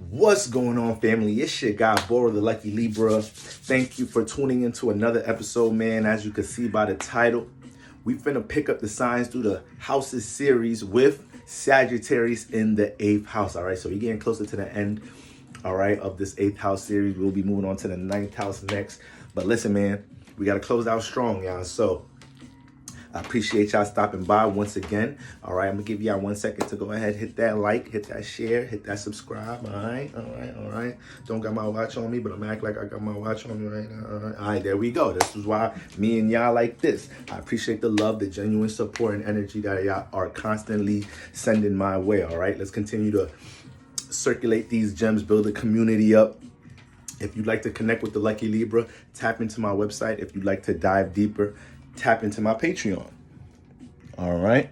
What's going on, family? It's your guy, Boro the Lucky Libra. Thank you for tuning into another episode, man. As you can see by the title, we finna pick up the signs through the houses series with Sagittarius in the 8th house. All right, so we're getting closer to the end, all right, of this 8th house series. We'll be moving on to the 9th house next. But listen, man, we got to close out strong, y'all. So I appreciate y'all stopping by once again. All right, I'm gonna give y'all 1 second to go ahead, hit that like, hit that share, hit that subscribe. All right. Don't got my watch on me, but I'm acting like I got my watch on me right now. All right, there we go. This is why me and y'all like this. I appreciate the love, the genuine support and energy that y'all are constantly sending my way. All right, let's continue to circulate these gems, build a community up. If you'd like to connect with the Lucky Libra, tap into my website. If you'd like to dive deeper, tap into my Patreon. All right.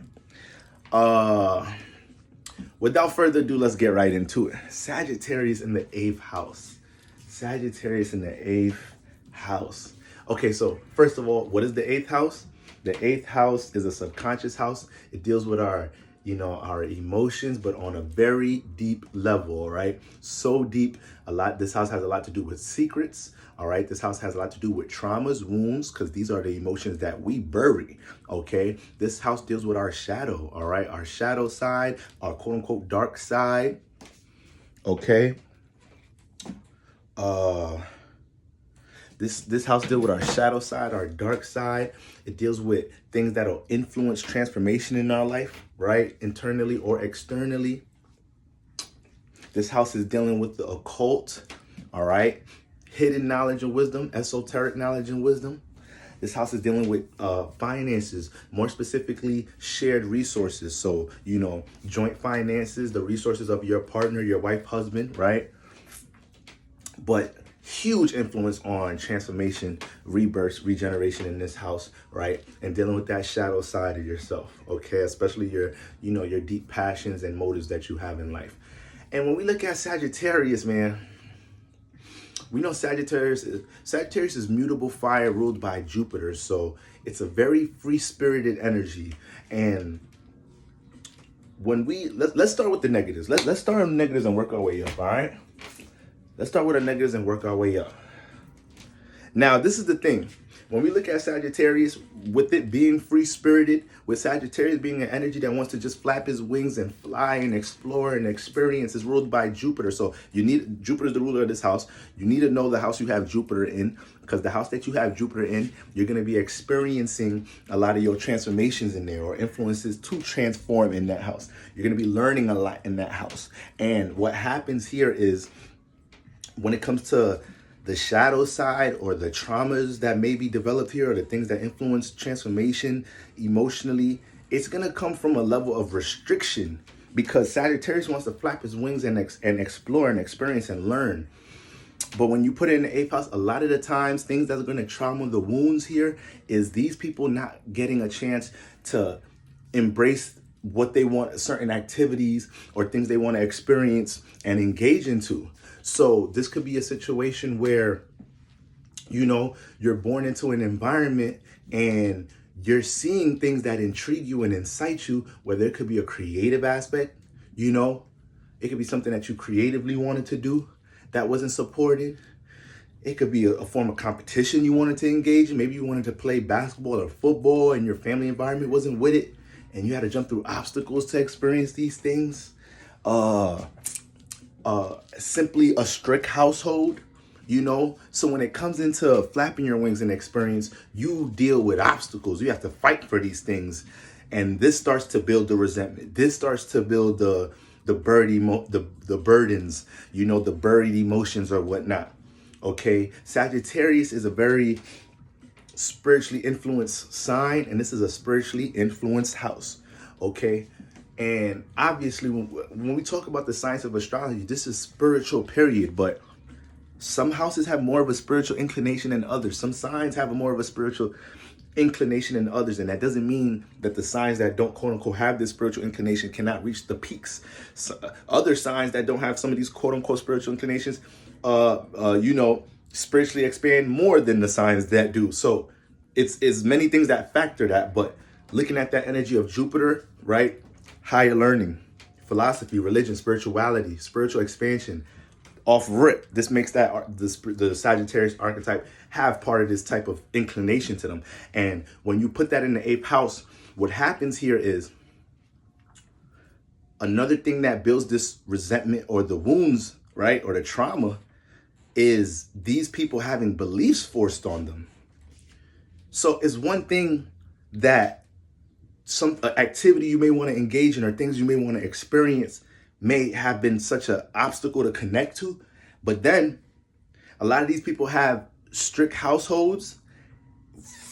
Without further ado, let's get right into it. Sagittarius in the 8th house. Sagittarius in the 8th house. Okay, so first of all, what is the 8th house? The 8th house is a subconscious house. It deals with our emotions, but on a very deep level, all right? So deep, this house has a lot to do with secrets, all right? This house has a lot to do with traumas, wounds, because these are the emotions that we bury, okay? This house deals with our shadow, all right? Our shadow side, our quote-unquote dark side, okay? This house deals with our shadow side, our dark side. It deals with things that'll influence transformation in our life, right? Internally or externally. This house is dealing with the occult, all right? Hidden knowledge and wisdom, esoteric knowledge and wisdom. This house is dealing with finances, more specifically shared resources. So, joint finances, the resources of your partner, your wife, husband, right? But huge influence on transformation, rebirth, regeneration in this house, right? And dealing with that shadow side of yourself, okay? Especially your deep passions and motives that you have in life. And when we look at Sagittarius, man, we know Sagittarius is mutable fire ruled by Jupiter. So it's a very free-spirited energy. And when let's start with the negatives. Let's start with the negatives and work our way up, all right? Let's start with the negatives and work our way up. Now, this is the thing. When we look at Sagittarius, with it being free-spirited, with Sagittarius being an energy that wants to just flap his wings and fly and explore and experience, is ruled by Jupiter. So Jupiter's the ruler of this house. You need to know the house you have Jupiter in, because the house that you have Jupiter in, you're going to be experiencing a lot of your transformations in there, or influences to transform in that house. You're going to be learning a lot in that house. And what happens here is, when it comes to the shadow side, or the traumas that may be developed here, or the things that influence transformation emotionally, it's going to come from a level of restriction, because Sagittarius wants to flap his wings and explore and experience and learn. But when you put it in the 8th house, a lot of the times, things that are going to trauma the wounds here is these people not getting a chance to embrace what they want, certain activities or things they want to experience and engage into. So this could be a situation where, you're born into an environment and you're seeing things that intrigue you and incite you, where there could be a creative aspect, it could be something that you creatively wanted to do that wasn't supported. It could be a form of competition you wanted to engage in. Maybe you wanted to play basketball or football and your family environment wasn't with it, and you had to jump through obstacles to experience these things. Simply a strict household, so when it comes into flapping your wings and experience, you deal with obstacles. You have to fight for these things, and this starts to build the resentment. This starts to build the burdens, the buried emotions or whatnot. Okay, Sagittarius is a very spiritually influenced sign, and this is a spiritually influenced house. Okay. And obviously, when we talk about the science of astrology, this is spiritual, period. But some houses have more of a spiritual inclination than others. Some signs have more of a spiritual inclination than others. And that doesn't mean that the signs that don't, quote unquote, have this spiritual inclination cannot reach the peaks. So, other signs that don't have some of these, quote unquote, spiritual inclinations, spiritually expand more than the signs that do. So it's many things that factor that. But looking at that energy of Jupiter, right? Higher learning, philosophy, religion, spirituality, spiritual expansion. Off rip, this makes the Sagittarius archetype have part of this type of inclination to them. And when you put that in the 8th house, what happens here is another thing that builds this resentment or the wounds, right, or the trauma, is these people having beliefs forced on them. So it's one thing that some activity you may want to engage in or things you may want to experience may have been such an obstacle to connect to. But then a lot of these people have strict households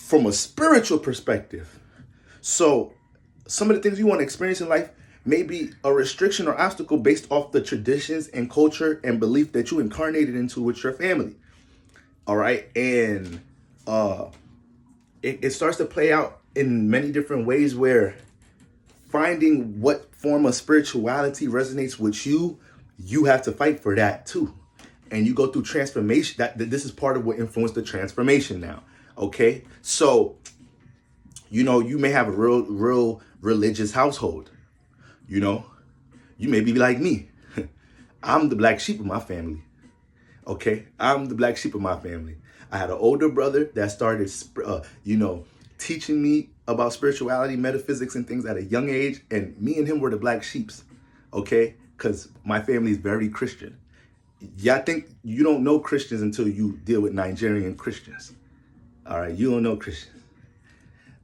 from a spiritual perspective. So some of the things you want to experience in life may be a restriction or obstacle based off the traditions and culture and belief that you incarnated into with your family. All right. And it starts to play out in many different ways, where finding what form of spirituality resonates with you, you have to fight for that too. And you go through transformation. That this is part of what influenced the transformation now. Okay. So, you may have a real religious household. You may be like me. I'm the black sheep of my family. Okay. I'm the black sheep of my family. I had an older brother that started, teaching me about spirituality, metaphysics, and things at a young age. And me and him were the black sheeps. Okay. Because my family is very Christian. Y'all think you don't know Christians until you deal with Nigerian Christians. All right. You don't know Christians.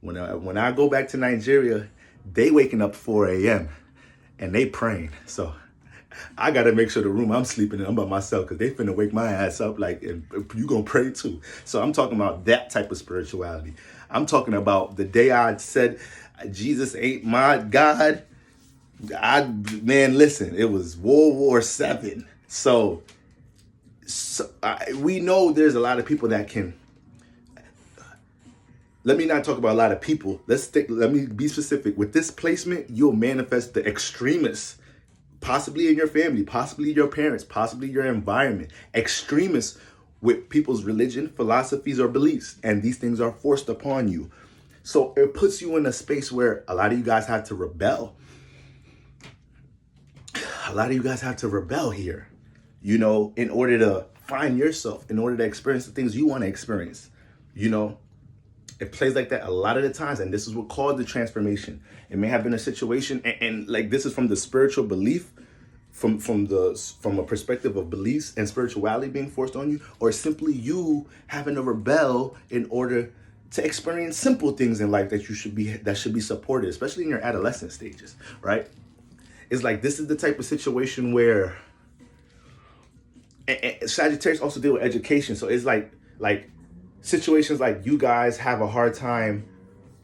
When I go back to Nigeria, they waking up 4 a.m. and they praying. So I got to make sure the room I'm sleeping in, I'm by myself, because they finna wake my ass up like, and you gonna pray too. So I'm talking about that type of spirituality. I'm talking about the day I said, Jesus ain't my God. Listen, it was World War VII. So we know there's a lot of people that can. Let me not talk about a lot of people. Let me be specific. With this placement, you'll manifest the extremists, possibly in your family, possibly your parents, possibly your environment. Extremists with people's religion, philosophies, or beliefs. And these things are forced upon you. So it puts you in a space where a lot of you guys have to rebel. A lot of you guys have to rebel here, in order to find yourself, in order to experience the things you want to experience, It plays like that a lot of the times, and this is what caused the transformation. It may have been a situation, and like this is from the spiritual belief, from a perspective of beliefs and spirituality being forced on you, or simply you having to rebel in order to experience simple things in life that should be supported, especially in your adolescent stages, right? It's like this is the type of situation where and Sagittarius also deal with education, so it's like situations like you guys have a hard time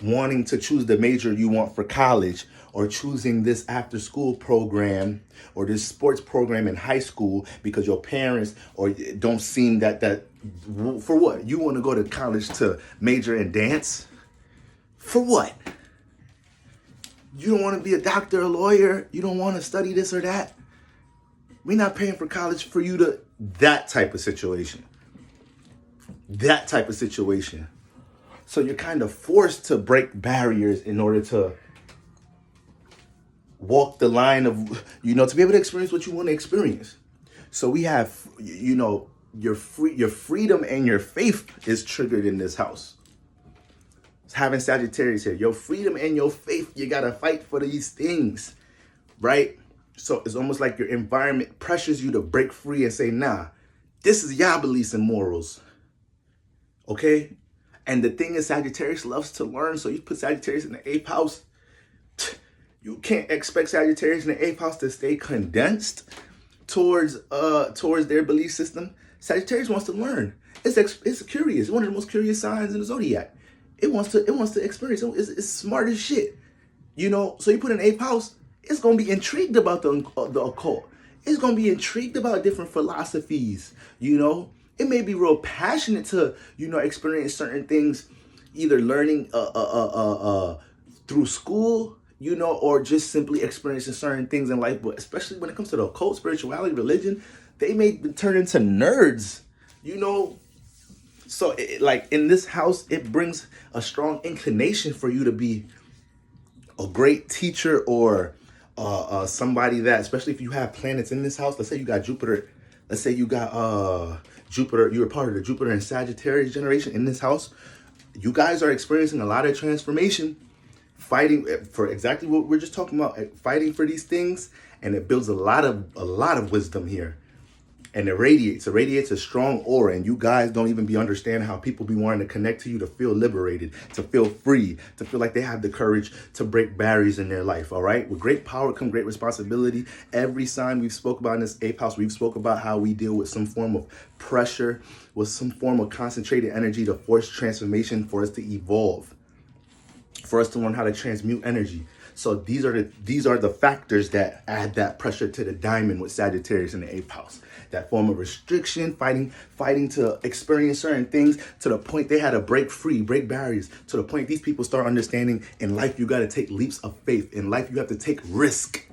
wanting to choose the major you want for college, or choosing this after school program or this sports program in high school because your parents or don't seem that for what? You want to go to college to major in dance? For what? You don't want to be a doctor, a lawyer? You don't want to study this or that? We're not paying for college for you to... That type of situation. That type of situation. So you're kind of forced to break barriers in order to walk the line of, to be able to experience what you want to experience. So we have, your freedom and your faith is triggered in this house. It's having Sagittarius here. Your freedom and your faith, you got to fight for these things, right? So it's almost like your environment pressures you to break free and say, nah, this is y'all beliefs and morals. Okay? And the thing is, Sagittarius loves to learn. So you put Sagittarius in the 8th house. You can't expect Sagittarius in the 8th house to stay condensed towards their belief system. Sagittarius wants to learn. It's curious. It's one of the most curious signs in the zodiac. It wants to experience. It's smart as shit. So you put in 8th house, it's gonna be intrigued about the occult. It's gonna be intrigued about different philosophies. It may be real passionate to, experience certain things, either learning through school, or just simply experiencing certain things in life. But especially when it comes to the occult, spirituality, religion, they may turn into nerds, So in this house, it brings a strong inclination for you to be a great teacher or somebody that, especially if you have planets in this house, let's say you got Jupiter, let's say you got Jupiter, you were part of the Jupiter and Sagittarius generation in this house, you guys are experiencing a lot of transformation, fighting for exactly what we're just talking about, fighting for these things, and it builds a lot of wisdom here. And it radiates a strong aura, and you guys don't even be understanding how people be wanting to connect to you to feel liberated, to feel free, to feel like they have the courage to break barriers in their life, all right? With great power come great responsibility. Every sign we've spoke about in this 8th house, we've spoke about how we deal with some form of pressure, with some form of concentrated energy to force transformation, for us to evolve, for us to learn how to transmute energy. So these are the factors that add that pressure to the diamond with Sagittarius in the 8th house. That form of restriction, fighting to experience certain things, to the point they had to break free, break barriers, to the point these people start understanding in life you got to take leaps of faith. In life you have to take risk.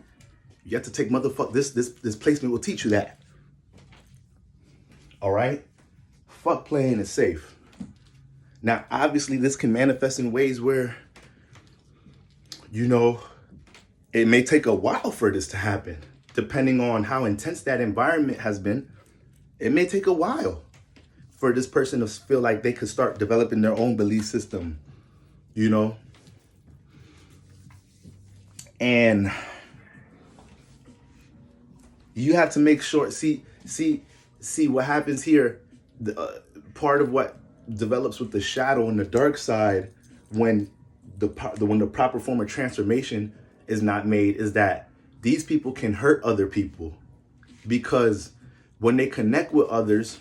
You have to take this placement will teach you that. All right? Fuck playing it safe. Now, obviously this can manifest in ways where, you know, it may take a while for this to happen. Depending on how intense that environment has been, it may take a while for this person to feel like they could start developing their own belief system, you know? And you have to make sure, see what happens here. Part of what develops with the shadow and the dark side when the proper form of transformation is not made is that these people can hurt other people, because when they connect with others,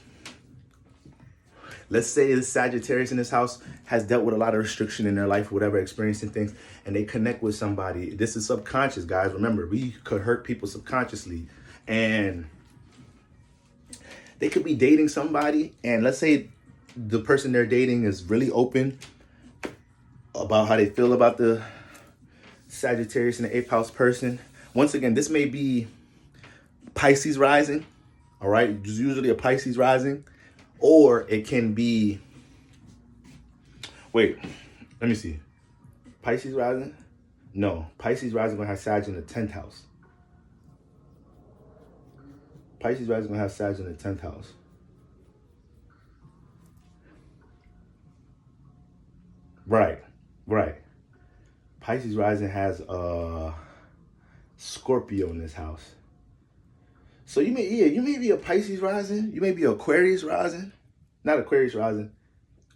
let's say the Sagittarius in this house has dealt with a lot of restriction in their life, whatever, experiencing things, and they connect with somebody. This is subconscious, guys. Remember, we could hurt people subconsciously, and they could be dating somebody, and let's say the person they're dating is really open about how they feel about the Sagittarius and the 8th house person. Once again, this may be Pisces rising, all right? It's usually a Pisces rising, or it can be, wait, let me see. Pisces rising? No, Pisces rising gonna have Sag in the 10th house. Pisces rising gonna have Sag in the 10th house. Right. Pisces rising has Scorpio in this house. So you may be a Pisces rising, you may be Aquarius rising, not Aquarius rising,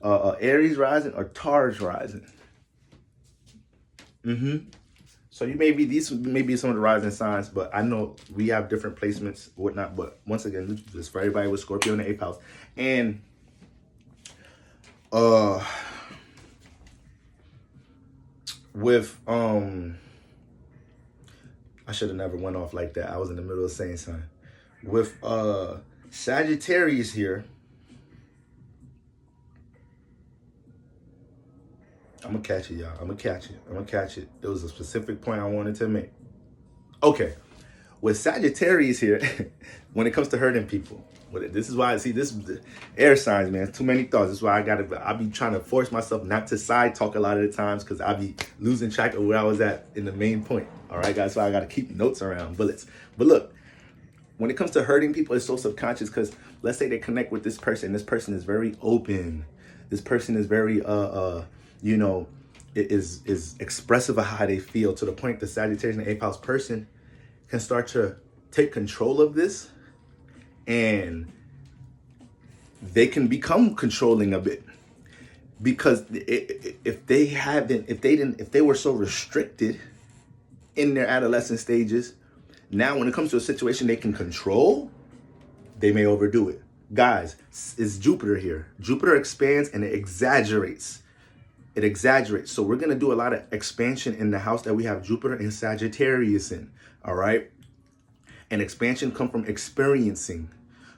Aries rising, or Taurus rising. So these may be some of the rising signs, but I know we have different placements, whatnot. But once again, this is for everybody with Scorpio in the 8th house. And with I should have never went off like that. I was in the middle of saying something. With Sagittarius here, I'm gonna catch it, y'all. I'm gonna catch it. There was a specific point I wanted to make. Okay, with Sagittarius here, when it comes to hurting people, this is why I see this air signs, man. Too many thoughts. This is why I be trying to force myself not to side talk a lot of the times, because I be losing track of where I was at in the main point. All right, guys. So I got to keep notes around, bullets. But look, when it comes to hurting people, it's so subconscious, because let's say they connect with this person. This person is very open. This person is very you know, is expressive of how they feel, to the point the Sagittarius and the 8th house person can start to take control of this, and they can become controlling a bit, because if they were so restricted in their adolescent stages, now when it comes to a situation they can control, they may overdo it. Guys, it's Jupiter here. Jupiter expands and it exaggerates. So we're going to do a lot of expansion in the house that we have Jupiter and Sagittarius in, all right? And expansion come from experiencing,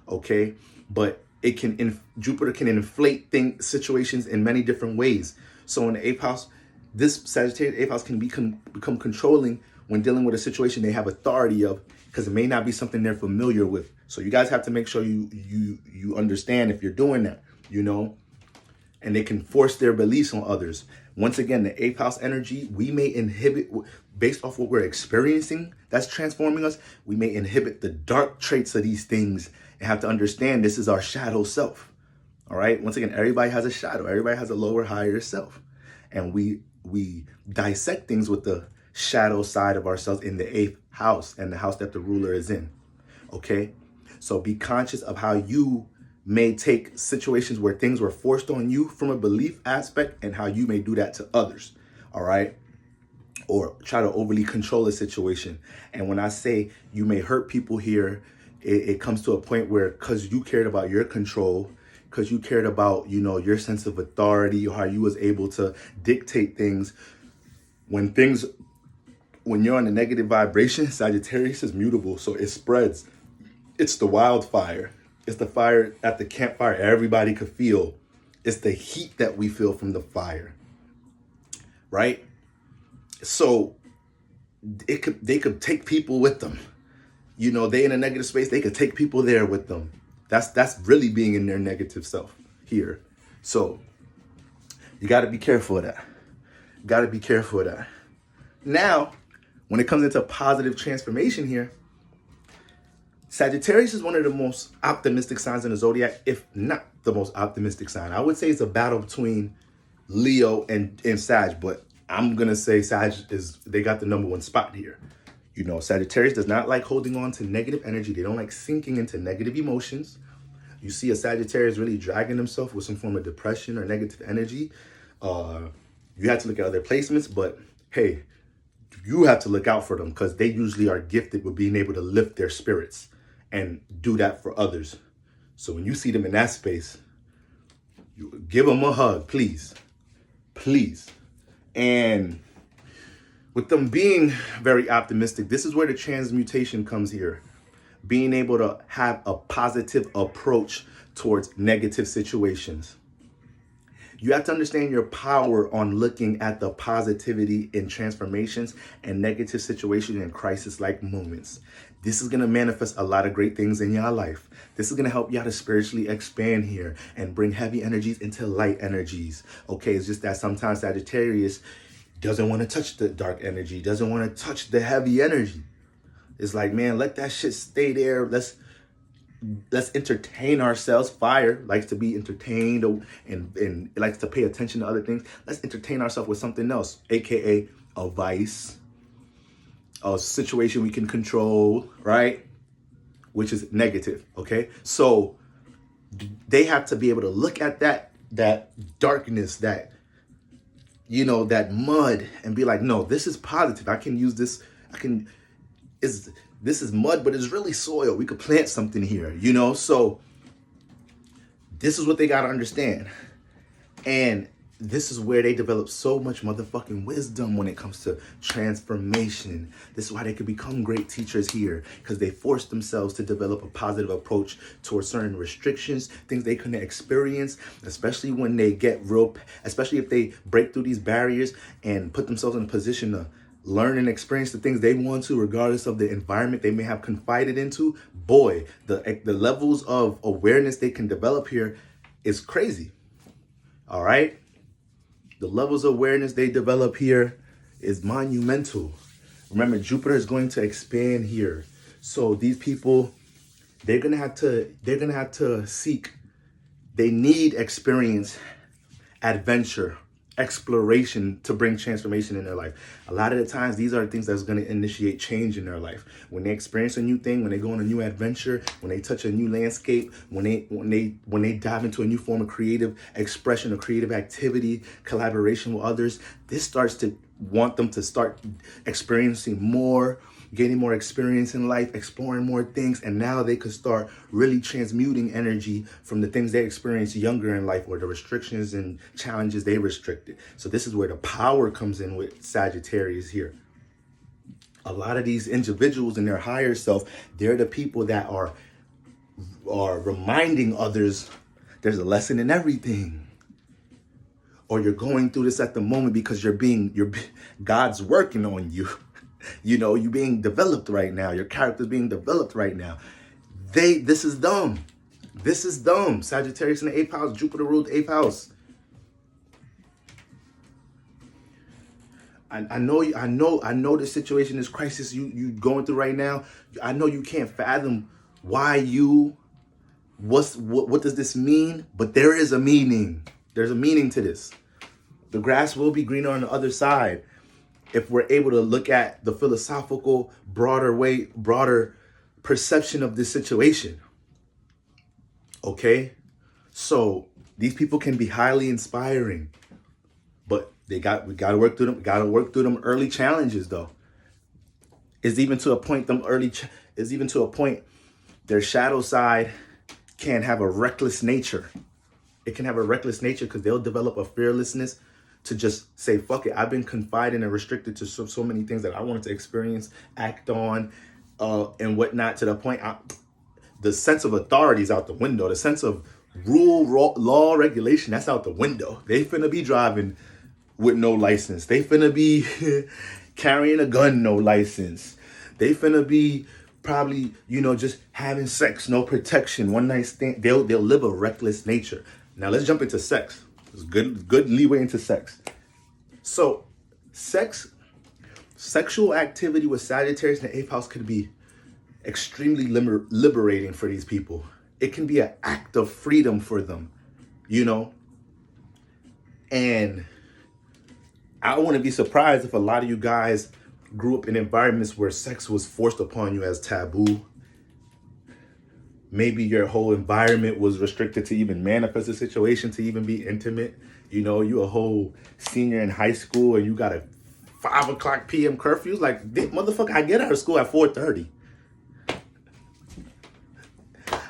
okay? But it can Jupiter can inflate situations in many different ways. So in the 8th house, this Sagittarius 8th house can become controlling when dealing with a situation they have authority of, because it may not be something they're familiar with. So you guys have to make sure you understand if you're doing that, you know? And they can force their beliefs on others. Once again, the 8th house energy, we may inhibit, based off what we're experiencing that's transforming us, we may inhibit the dark traits of these things and have to understand this is our shadow self. All right. Once again, everybody has a shadow. Everybody has a lower, higher self. And we dissect things with the shadow side of ourselves in the 8th house and the house that the ruler is in. Okay. So be conscious of how you may take situations where things were forced on you from a belief aspect and how you may do that to others. All right. Or try to overly control a situation. And when I say you may hurt people here, it comes to a point where because you cared about your control, because you cared about, you know, your sense of authority or how you was able to dictate things. When you're on a negative vibration, Sagittarius is mutable, so it spreads. It's the wildfire. It's the fire at the campfire everybody could feel. It's the heat that we feel from the fire, right? So they could take people with them. You know, they in a negative space, they could take people there with them. That's really being in their negative self here. So you got to be careful of that. Got to be careful of that. Now, when it comes into positive transformation here, Sagittarius is one of the most optimistic signs in the zodiac, if not the most optimistic sign. I would say it's a battle between Leo and Sag, but I'm going to say Sag they got the #1 spot here. You know, Sagittarius does not like holding on to negative energy. They don't like sinking into negative emotions. You see a Sagittarius really dragging himself with some form of depression or negative energy. You have to look at other placements, but hey, you have to look out for them because they usually are gifted with being able to lift their spirits and do that for others. So when you see them in that space, you give them a hug, please. Please. And with them being very optimistic, this is where the transmutation comes here. Being able to have a positive approach towards negative situations. You have to understand your power on looking at the positivity in transformations and negative situations and crisis-like moments. This is going to manifest a lot of great things in your life. This is going to help you to spiritually expand here and bring heavy energies into light energies. Okay, it's just that sometimes Sagittarius doesn't want to touch the dark energy, doesn't want to touch the heavy energy. It's like, man, let that shit stay there. Let's entertain ourselves. Fire likes to be entertained and it likes to pay attention to other things. Let's entertain ourselves with something else, aka a vice, a situation we can control, right? Which is negative, okay? So they have to be able to look at that darkness, that, you know, that mud and be like, no, this is positive. I can use this. This is mud, but it's really soil. We could plant something here, you know? So this is what they got to understand. And this is where they develop so much motherfucking wisdom when it comes to transformation. This is why they could become great teachers here, because they force themselves to develop a positive approach towards certain restrictions, things they couldn't experience, especially when they especially if they break through these barriers and put themselves in a position to learn and experience the things they want to, regardless of the environment they may have confided into. Boy, the levels of awareness they can develop here is crazy. All right? The levels of awareness they develop here is monumental. Remember, Jupiter is going to expand here. So these people, they're gonna have to seek, they need experience, adventure, exploration to bring transformation in their life. A lot of the times, these are the things that's going to initiate change in their life. When they experience a new thing, when they go on a new adventure, when they touch a new landscape, when they dive into a new form of creative expression or creative activity, collaboration with others, this starts to want them to start experiencing more, gaining more experience in life, exploring more things, and now they could start really transmuting energy from the things they experienced younger in life or the restrictions and challenges they restricted. So this is where the power comes in with Sagittarius here. A lot of these individuals in their higher self, they're the people that are reminding others there's a lesson in everything. Or you're going through this at the moment because God's working on you. You know, you're being developed right now. Your character's being developed right now. This is dumb. This is dumb. Sagittarius in the 8th house. Jupiter ruled the 8th house. I know the situation, this crisis you going through right now. I know you can't fathom why what does this mean? But there is a meaning. There's a meaning to this. The grass will be greener on the other side if we're able to look at the philosophical, broader perception of this situation. Okay? So these people can be highly inspiring, but we gotta work through them. We gotta work through them early challenges, though. Is even to a point their shadow side can have a reckless nature. It can have a reckless nature because they'll develop a fearlessness to just say, fuck it. I've been confined and restricted to so many things that I wanted to experience, act on, and whatnot, to the point the sense of authority is out the window. The sense of law, regulation, that's out the window. They finna be driving with no license. They finna be carrying a gun, no license. They finna be probably, just having sex, no protection, one night stand. They'll live a reckless nature. Now let's jump into sex. There's good leeway into sex. So sexual activity with Sagittarius in the 8th house could be extremely liberating for these people. It can be an act of freedom for them, and I wouldn't be surprised if a lot of you guys grew up in environments where sex was forced upon you as taboo. Maybe your whole environment was restricted to even manifest a situation, to even be intimate. You a whole senior in high school and you got a 5:00 p.m. curfew. Like, motherfucker, I get out of school at 4:30.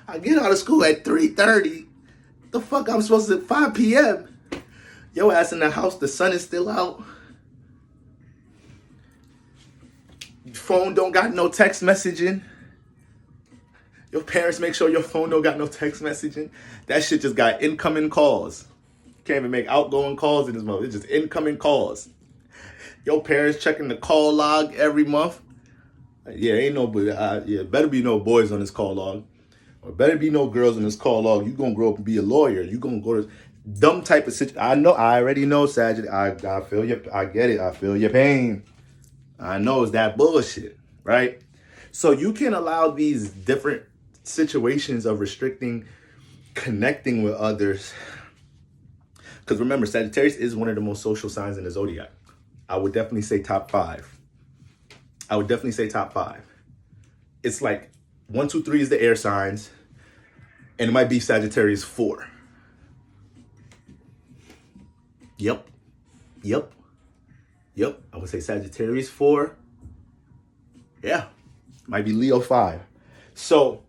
I get out of school at 3:30. The fuck I'm supposed to, 5 p.m. Yo ass in the house, the sun is still out. Phone don't got no text messaging. Your parents make sure your phone don't got no text messaging. That shit just got incoming calls. Can't even make outgoing calls in this month. It's just incoming calls. Your parents checking the call log every month. Yeah, better be no boys on this call log. Or better be no girls in this call log. You gonna grow up and be a lawyer. You gonna go to dumb type of situation. I already know, Sagittarius. I feel you. I get it. I feel your pain. I know it's that bullshit, right? So you can allow these different situations of restricting connecting with others. Because remember, Sagittarius is one of the most social signs in the zodiac. I would definitely say top 5. It's like 1, 2, 3 is the air signs, and it might be Sagittarius 4. Yep. I would say Sagittarius 4. Yeah. Might be Leo 5. So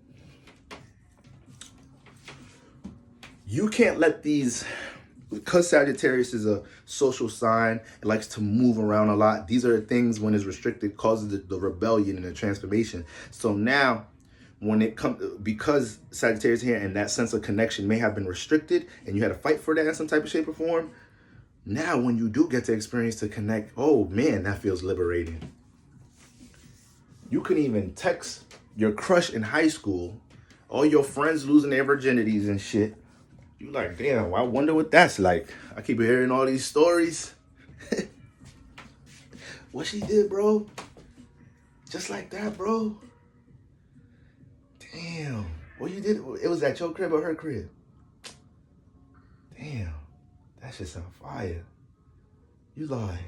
you can't let these, because Sagittarius is a social sign, it likes to move around a lot. These are the things, when it's restricted, causes the rebellion and the transformation. So now, when it comes, because Sagittarius here and that sense of connection may have been restricted and you had to fight for that in some type of shape or form, now when you do get to experience to connect, oh man, that feels liberating. You can even text your crush in high school, all your friends losing their virginities and shit. You like, damn, I wonder what that's like. I keep hearing all these stories. What she did, bro? Just like that, bro. Damn. What you did? It was at your crib or her crib? Damn. That shit's on fire. You like,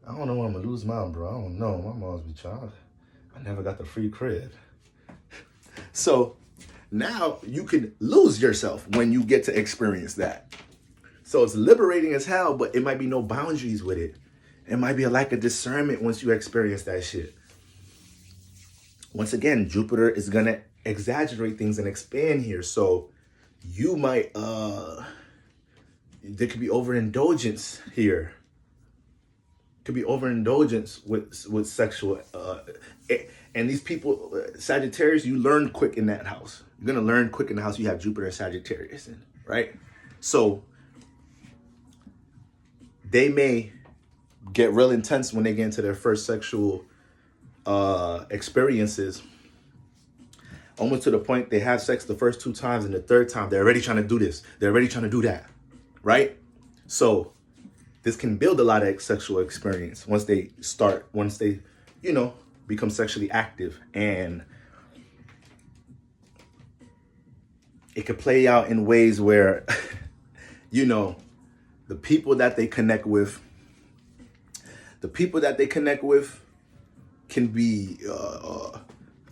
I don't know when I'm gonna lose mine, bro. I don't know. My mom's be trying. I never got the free crib. So now you can lose yourself when you get to experience that. So it's liberating as hell, but it might be no boundaries with it. It might be a lack of discernment once you experience that shit. Once again, Jupiter is gonna exaggerate things and expand here. So you might, there could be overindulgence here. Could be overindulgence with sexual, and these people, Sagittarius, you learn quick in that house. You're gonna learn quick in the house you have Jupiter and Sagittarius in, right? So they may get real intense when they get into their first sexual experiences, almost to the point they have sex the first 2 times, and the 3rd time they're already trying to do this, they're already trying to do that, right? So this can build a lot of sexual experience once they, become sexually active. And it could play out in ways where, the people that they connect with can be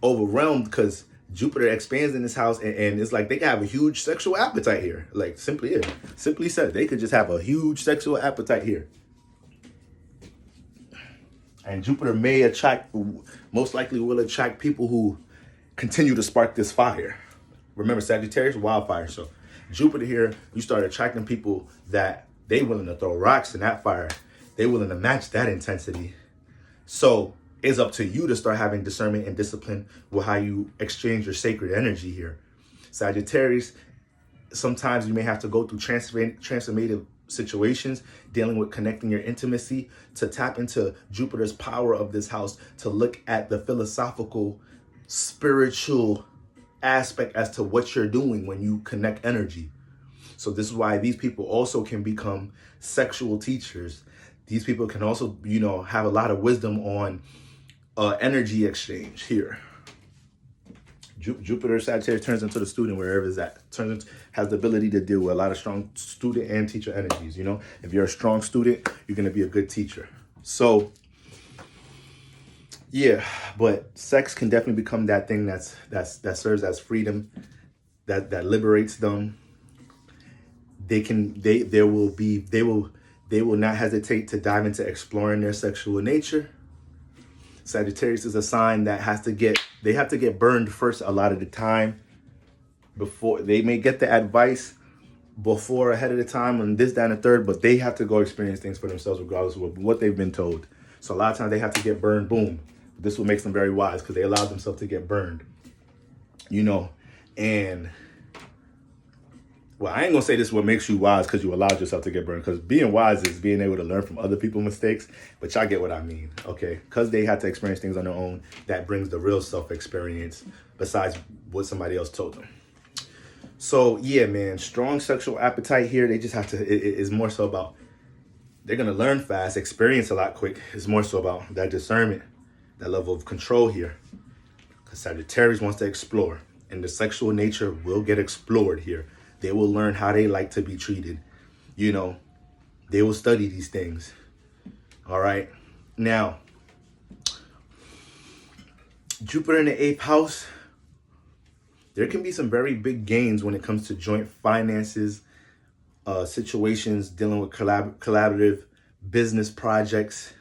overwhelmed, because Jupiter expands in this house, and it's like they can have a huge sexual appetite here. Like, simply said, they could just have a huge sexual appetite here. And Jupiter most likely will attract people who continue to spark this fire. Remember, Sagittarius, wildfire. So Jupiter here, you start attracting people that they willing to throw rocks in that fire. They willing to match that intensity. So it's up to you to start having discernment and discipline with how you exchange your sacred energy here. Sagittarius, sometimes you may have to go through transformative situations, dealing with connecting your intimacy, to tap into Jupiter's power of this house, to look at the philosophical, spiritual aspect as to what you're doing when you connect energy. So this is why these people also can become sexual teachers. These people can also, have a lot of wisdom on energy exchange here. Jupiter Sagittarius turns into the student wherever it's at. Has the ability to deal with a lot of strong student and teacher energies. If you're a strong student, you're going to be a good teacher. So yeah, but sex can definitely become that thing that serves as freedom, that liberates them. They will not hesitate to dive into exploring their sexual nature. Sagittarius is a sign that have to get burned first a lot of the time. Before they may get the advice ahead of the time on this, that, and the third, but they have to go experience things for themselves regardless of what they've been told. So a lot of times they have to get burned, boom. This will make them very wise because they allowed themselves to get burned. And well, I ain't gonna say this is what makes you wise because you allowed yourself to get burned, because being wise is being able to learn from other people's mistakes, but y'all get what I mean, okay? Because they had to experience things on their own, that brings the real self-experience besides what somebody else told them. So yeah, man, strong sexual appetite here. They just have to, it's more so about, they're gonna learn fast, experience a lot quick. It's more so about that discernment, that level of control here. Because Sagittarius wants to explore, and the sexual nature will get explored here. They will learn how they like to be treated. They will study these things. All right. Now, Jupiter in the 8th house, there can be some very big gains when it comes to joint finances, situations dealing with collaborative business projects,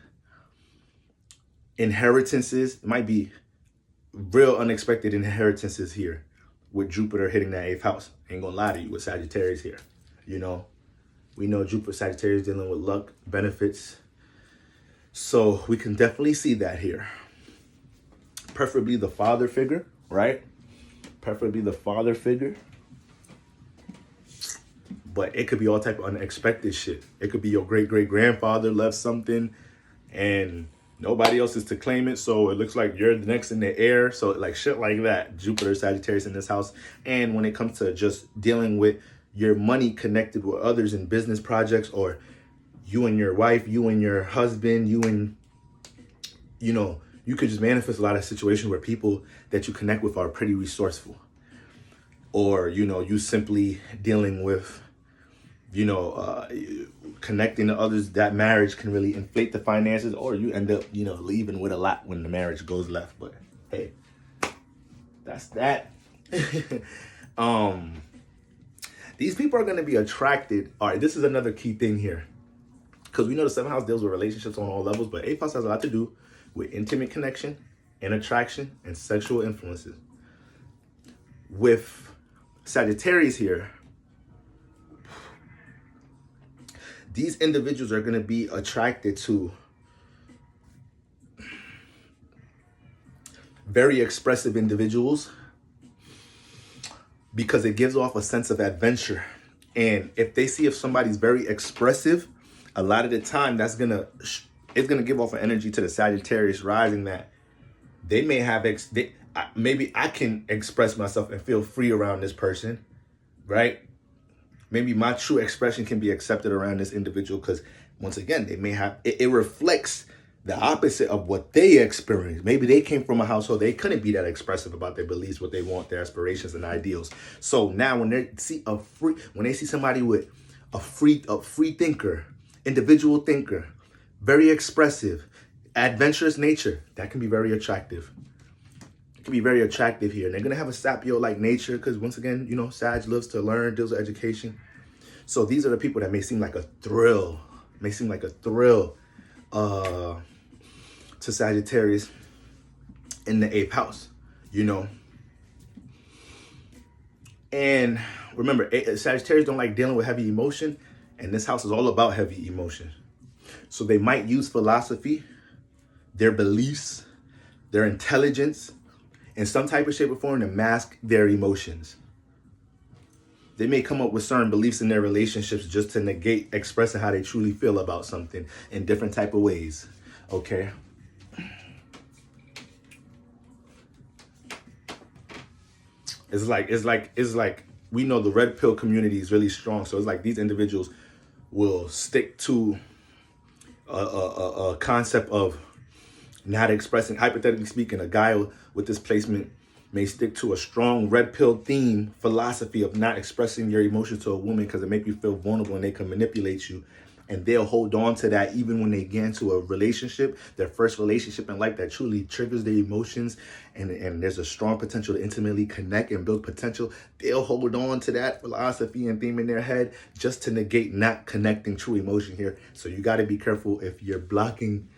inheritances. It might be real unexpected inheritances here with Jupiter hitting that 8th house. Ain't gonna lie to you with Sagittarius here. We know Jupiter Sagittarius dealing with luck, benefits. So we can definitely see that here. Preferably the father figure, right? Preferably the father figure. But it could be all type of unexpected shit. It could be your great-great-grandfather left something and nobody else is to claim it, so it looks like you're the next in the heir. So like shit like that. Jupiter, Sagittarius in this house. And when it comes to just dealing with your money connected with others in business projects, or you and your wife, you and your husband, you could just manifest a lot of situations where people that you connect with are pretty resourceful. Or, you simply dealing with, connecting to others. That marriage can really inflate the finances, or you end up, leaving with a lot when the marriage goes left. But hey, that's that. These people are going to be attracted. All right, this is another key thing here, because we know the 7th house deals with relationships on all levels, but 8th house has a lot to do with intimate connection and attraction and sexual influences. With Sagittarius here, these individuals are going to be attracted to very expressive individuals, because it gives off a sense of adventure. And if somebody's very expressive, a lot of the time it's gonna give off an energy to the Sagittarius rising that they may have maybe I can express myself and feel free around this person, right? Maybe my true expression can be accepted around this individual because once again, they may have, it reflects the opposite of what they experienced. Maybe they came from a household they couldn't be that expressive about their beliefs, what they want, their aspirations and ideals. So now when they see somebody with a free thinker, individual thinker, very expressive, adventurous nature, that can be very attractive. It can be very attractive here. And they're gonna have a Sapio-like nature because once again, you know, Sag loves to learn, deals with education. So these are the people that may seem like a thrill, to Sagittarius in the 8th house, you know. And remember, Sagittarius don't like dealing with heavy emotion, and this house is all about heavy emotion. So they might use philosophy, their beliefs, their intelligence, in some type of shape or form to mask their emotions. They may come up with certain beliefs in their relationships just to negate expressing how they truly feel about something in different type of ways. Okay. It's like we know the red pill community is really strong. So it's like these individuals will stick to a concept of not expressing. Hypothetically speaking, a guy with this placement may stick to a strong red pill theme philosophy of not expressing your emotions to a woman because it makes you feel vulnerable and they can manipulate you. And they'll hold on to that even when they get into a relationship, their first relationship in life that truly triggers their emotions and there's a strong potential to intimately connect and build potential. They'll hold on to that philosophy and theme in their head just to negate not connecting true emotion here. So you got to be careful if you're blocking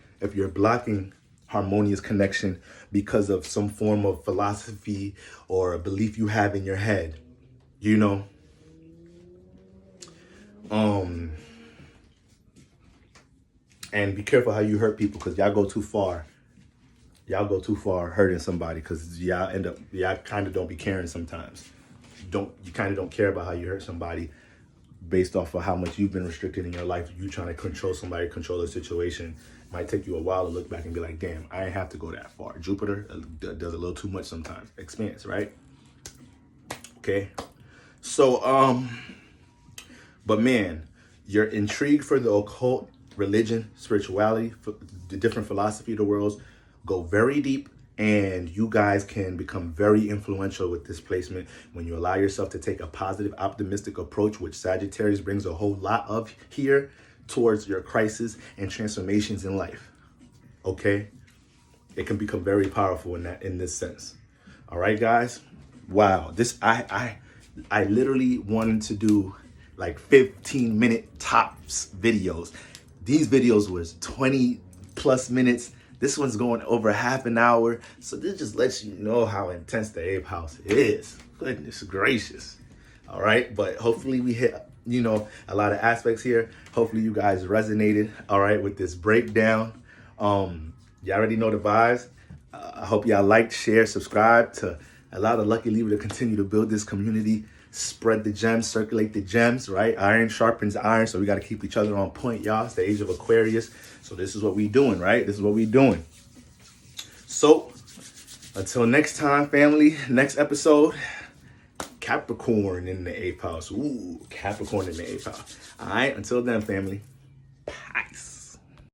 harmonious connection because of some form of philosophy or a belief you have in your head, you know. And be careful how you hurt people because y'all go too far. Y'all go too far hurting somebody because y'all kind of don't be caring sometimes. You kind of don't care about how you hurt somebody based off of how much you've been restricted in your life. You trying to control somebody, control the situation. Might take you a while to look back and be like, damn, I didn't have to go that far. Jupiter does a little too much sometimes. Expanse, right? Okay. So, but man, you're intrigued for the occult, religion, spirituality, the different philosophy of the world, go very deep, and you guys can become very influential with this placement when you allow yourself to take a positive, optimistic approach, which Sagittarius brings a whole lot of here towards your crisis and transformations in life. Okay? It can become very powerful in this sense. All right, guys? Wow. I literally wanted to do like 15-minute tops videos. These videos was 20 plus minutes. This one's going over half an hour. So this just lets you know how intense the 8th house is. Goodness gracious. All right. But hopefully we hit, you know, a lot of aspects here. Hopefully you guys resonated, all right, with this breakdown. Y'all already know the vibes. I hope y'all liked, share, subscribe to allow the Lucky Libra to continue to build this community. Spread the gems, circulate the gems, right? Iron sharpens iron, so we got to keep each other on point, y'all. It's the age of Aquarius, so this is what we doing, right? This is what we doing. So, until next time, family, next episode, Capricorn in the 8th house. Ooh, Capricorn in the 8th house. All right, until then, family, peace.